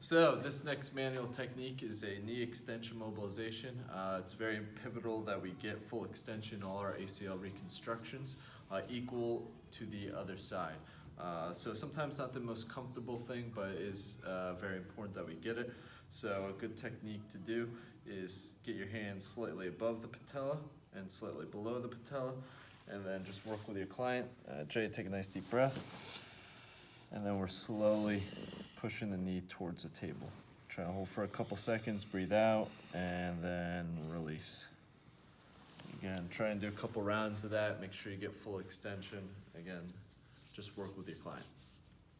So this next manual technique is a knee extension mobilization. It's very pivotal that we get full extension, all our ACL reconstructions, equal to the other side. So sometimes not the most comfortable thing, but it is very important that we get it. So a good technique to do is get your hands slightly above the patella and slightly below the patella, and then just work with your client. Jay, take a nice deep breath. And then we're slowly pushing the knee towards the table. Try to hold for a couple seconds, breathe out, and then release. Again, try and do a couple rounds of that. Make sure you get full extension. Again, just work with your client.